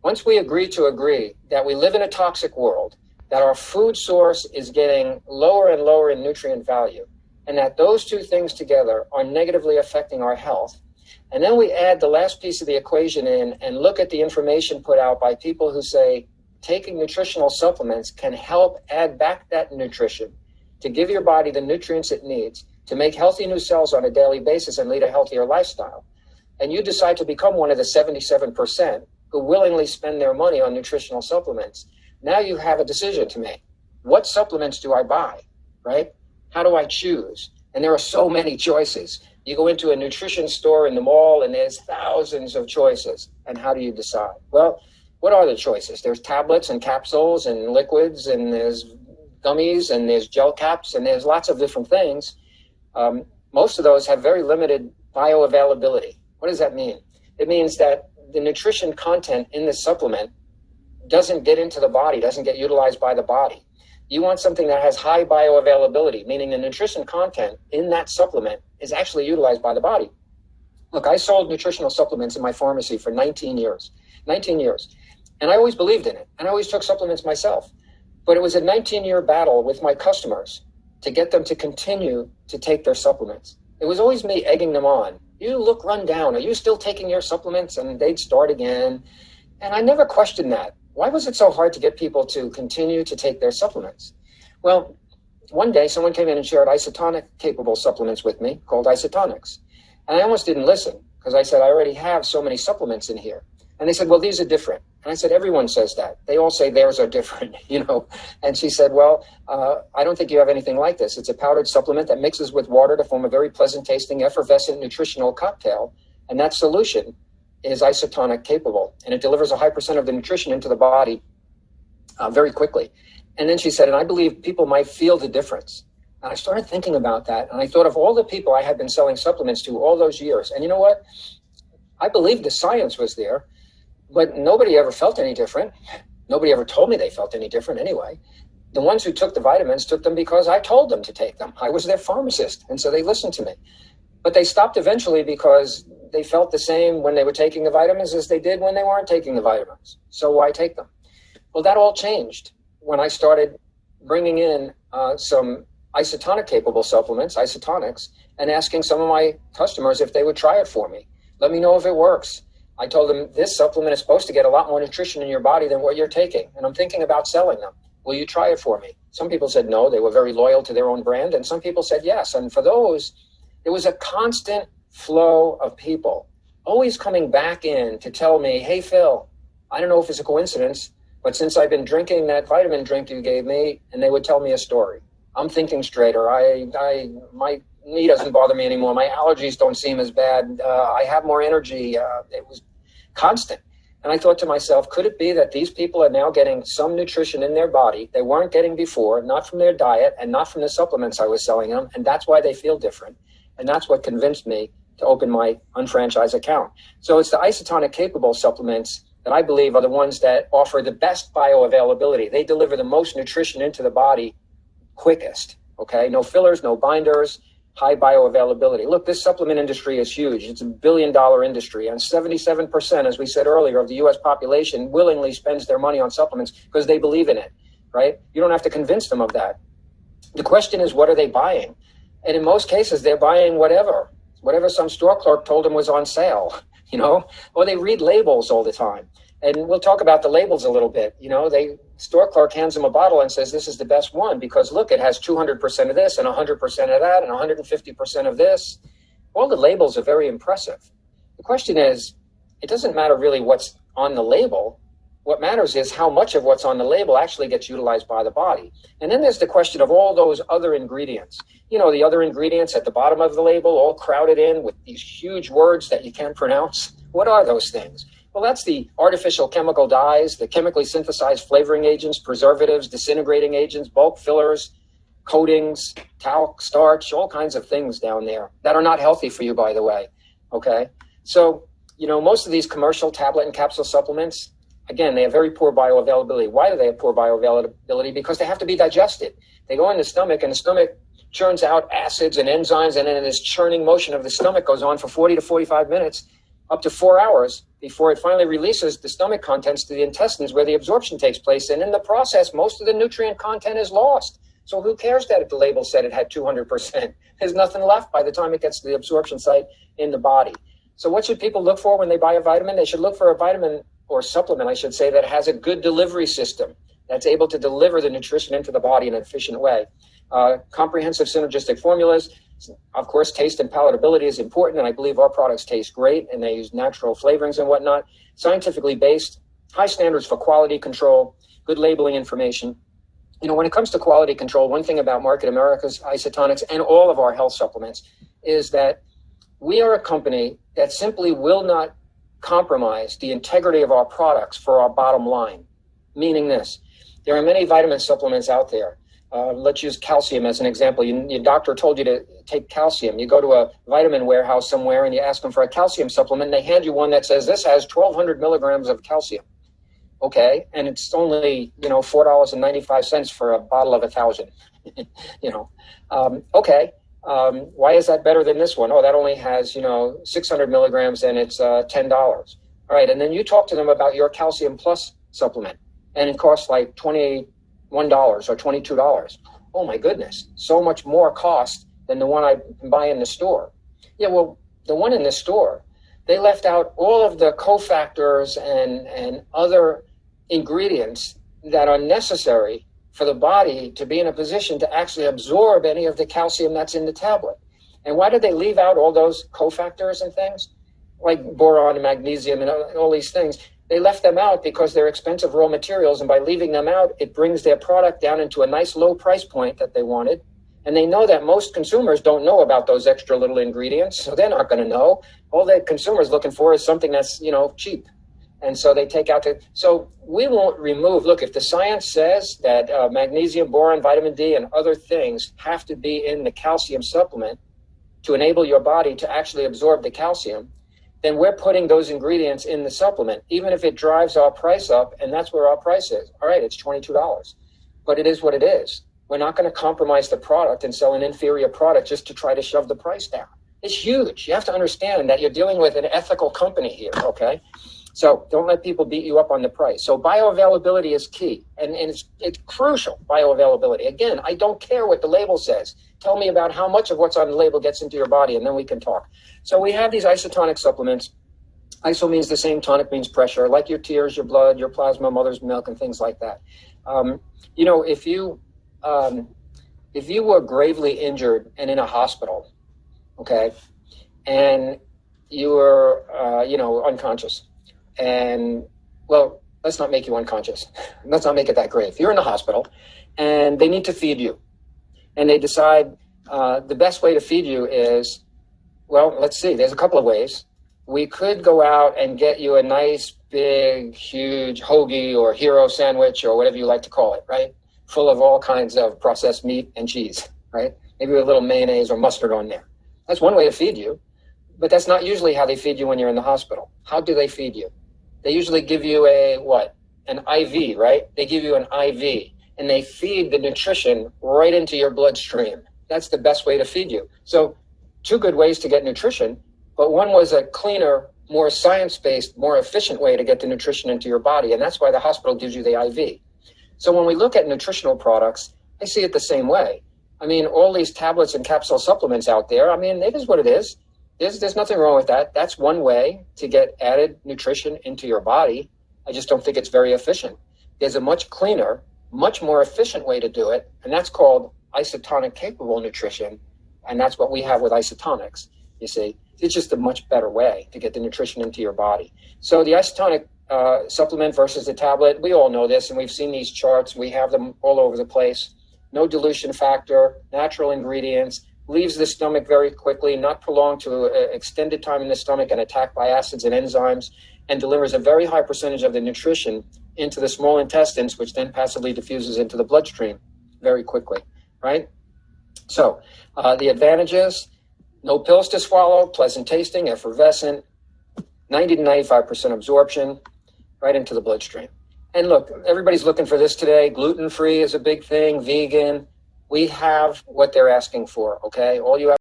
Once we agree that we live in a toxic world, that our food source is getting lower and lower in nutrient value, and that those two things together are negatively affecting our health, and then we add the last piece of the equation in and look at the information put out by people who say taking nutritional supplements can help add back that nutrition to give your body the nutrients it needs to make healthy new cells on a daily basis and lead a healthier lifestyle. And you decide to become one of the 77% who willingly spend their money on nutritional supplements. Now you have a decision to make. What supplements do I buy, right? How do I choose? And there are so many choices. You go into a nutrition store in the mall and there's thousands of choices. And how do you decide? Well, what are the choices? There's tablets and capsules and liquids, and there's gummies, and there's gel caps, and there's lots of different things. Most of those have very limited bioavailability. What does that mean? It means that the nutrition content in the supplement doesn't get into the body, doesn't get utilized by the body. You want something that has high bioavailability, meaning the nutrition content in that supplement is actually utilized by the body. Look, I sold nutritional supplements in my pharmacy for 19 years. 19 years. And I always believed in it. And I always took supplements myself. But it was a 19-year battle with my customers to get them to continue to take their supplements. It was always me egging them on. You look run down. Are you still taking your supplements? And they'd start again. And I never questioned that. Why was it so hard to get people to continue to take their supplements? Well, one day someone came in and shared isotonic capable supplements with me called isotonics. And I almost didn't listen because I said, I already have so many supplements in here. And they said, well, these are different. And I said, everyone says that. They all say theirs are different, you know. And she said, well, I don't think you have anything like this. It's a powdered supplement that mixes with water to form a very pleasant tasting, effervescent nutritional cocktail. And that solution is isotonic capable. And it delivers a high percent of the nutrition into the body very quickly. And then she said, and I believe people might feel the difference. And I started thinking about that. And I thought of all the people I had been selling supplements to all those years. And you know what? I believed the science was there. But nobody ever felt any different. Nobody ever told me they felt any different anyway. The ones who took the vitamins took them because I told them to take them. I was their pharmacist, and so they listened to me. But they stopped eventually because they felt the same when they were taking the vitamins as they did when they weren't taking the vitamins. So why take them? Well, that all changed when I started bringing in some isotonic-capable supplements, isotonics, and asking some of my customers if they would try it for me. Let me know if it works. I told them this supplement is supposed to get a lot more nutrition in your body than what you're taking, and I'm thinking about selling them. Will you try it for me? Some people said no, they were very loyal to their own brand, and some people said yes. And for those, there was a constant flow of people always coming back in to tell me, hey, Phil, I don't know if it's a coincidence, but since I've been drinking that vitamin drink you gave me, and they would tell me a story. I'm thinking straighter. My knee doesn't bother me anymore. My allergies don't seem as bad. I have more energy. It was constant. And I thought to myself, could it be that these people are now getting some nutrition in their body they weren't getting before, not from their diet and not from the supplements I was selling them, and that's why they feel different. And that's what convinced me to open my unfranchised account. So it's the isotonic capable supplements that I believe are the ones that offer the best bioavailability. They deliver the most nutrition into the body quickest, okay? No fillers, no binders, high bioavailability. Look, this supplement industry is huge. It's $1 billion industry, and 77%, as we said earlier, of the U.S. population willingly spends their money on supplements because they believe in it, right? You don't have to convince them of that. The question is, what are they buying? And in most cases, they're buying whatever some store clerk told them was on sale, you know, or they read labels all the time. And we'll talk about the labels a little bit. You know, store clerk hands them a bottle and says, this is the best one because look, it has 200% of this and 100% of that and 150% of this. All the labels are very impressive. The question is, it doesn't matter really what's on the label. What matters is how much of what's on the label actually gets utilized by the body. And then there's the question of all those other ingredients. You know, the other ingredients at the bottom of the label, all crowded in with these huge words that you can't pronounce. What are those things? Well, that's the artificial chemical dyes, the chemically synthesized flavoring agents, preservatives, disintegrating agents, bulk fillers, coatings, talc, starch, all kinds of things down there that are not healthy for you, by the way. Okay. So, you know, most of these commercial tablet and capsule supplements, again, they have very poor bioavailability. Why do they have poor bioavailability? Because they have to be digested. They go in the stomach and the stomach churns out acids and enzymes, and then this churning motion of the stomach goes on for 40 to 45 minutes. up to 4 hours before it finally releases the stomach contents to the intestines where the absorption takes place. And in the process, most of the nutrient content is lost. So who cares that the label said it had 200%? There's nothing left by the time it gets to the absorption site in the body. So what should people look for when they buy a vitamin? They should look for a vitamin or supplement, I should say, that has a good delivery system, that's able to deliver the nutrition into the body in an efficient way. Comprehensive synergistic formulas. Of course, taste and palatability is important, and I believe our products taste great, and they use natural flavorings and whatnot. Scientifically based, high standards for quality control, good labeling information. You know, when it comes to quality control, one thing about Market America's isotonics and all of our health supplements is that we are a company that simply will not compromise the integrity of our products for our bottom line. Meaning this, there are many vitamin supplements out there. Let's use calcium as an example. Your doctor told you to take calcium. You go to a vitamin warehouse somewhere and you ask them for a calcium supplement, and they hand you one that says this has 1,200 milligrams of calcium. Okay, and it's only, $4.95 for a bottle of 1,000. Okay, why is that better than this one? Oh, that only has 600 milligrams and it's $10. All right, and then you talk to them about your Calcium Plus supplement, and it costs like $21 or $22. Oh my goodness, so much more cost than the one I buy in the store. Yeah, well, the one in the store, they left out all of the cofactors and other ingredients that are necessary for the body to be in a position to actually absorb any of the calcium that's in the tablet. And why did they leave out all those cofactors and things like boron and magnesium and all these things? They left them out because they're expensive raw materials, and by leaving them out, it brings their product down into a nice low price point that they wanted. And they know that most consumers don't know about those extra little ingredients, so they're not going to know. All that consumers looking for is something that's, cheap. And so they take out so we won't remove, look, if the science says that magnesium, boron, vitamin D, and other things have to be in the calcium supplement to enable your body to actually absorb the calcium, then we're putting those ingredients in the supplement, even if it drives our price up, and that's where our price is. All right, it's $22, but it is what it is. We're not going to compromise the product and sell an inferior product just to try to shove the price down. It's huge. You have to understand that you're dealing with an ethical company here, okay? So don't let people beat you up on the price. So bioavailability is key, and it's crucial, bioavailability. Again, I don't care what the label says. Tell me about how much of what's on the label gets into your body, and then we can talk. So we have these isotonic supplements. Iso means the same, tonic means pressure, like your tears, your blood, your plasma, mother's milk, and things like that. If you were gravely injured and in a hospital, okay, and you were, unconscious, and, well, let's not make you unconscious. Let's not make it that grave. You're in the hospital, and they need to feed you. And they decide the best way to feed you is, well, let's see, there's a couple of ways. We could go out and get you a nice, big, huge hoagie or hero sandwich or whatever you like to call it, right? Full of all kinds of processed meat and cheese, right? Maybe with a little mayonnaise or mustard on there. That's one way to feed you, but that's not usually how they feed you when you're in the hospital. How do they feed you? They usually give you an IV, right? They give you an IV, and they feed the nutrition right into your bloodstream. That's the best way to feed you. So 2 good ways to get nutrition, but one was a cleaner, more science-based, more efficient way to get the nutrition into your body, and that's why the hospital gives you the IV. So when we look at nutritional products, I see it the same way. I mean, all these tablets and capsule supplements out there, I mean, it is what it is. There's nothing wrong with that. That's one way to get added nutrition into your body. I just don't think it's very efficient. There's a much cleaner, much more efficient way to do it, and that's called isotonic capable nutrition, and that's what we have with isotonics, you see. It's just a much better way to get the nutrition into your body. So the isotonic supplement versus the tablet, we all know this, and we've seen these charts. We have them all over the place. No dilution factor, natural ingredients, leaves the stomach very quickly, not prolonged to extended time in the stomach and attacked by acids and enzymes, and delivers a very high percentage of the nutrition into the small intestines, which then passively diffuses into the bloodstream very quickly, right? So the advantages, no pills to swallow, pleasant tasting, effervescent, 90 to 95% absorption right into the bloodstream. And look, everybody's looking for this today. Gluten-free is a big thing, vegan. We have what they're asking for, okay? All you have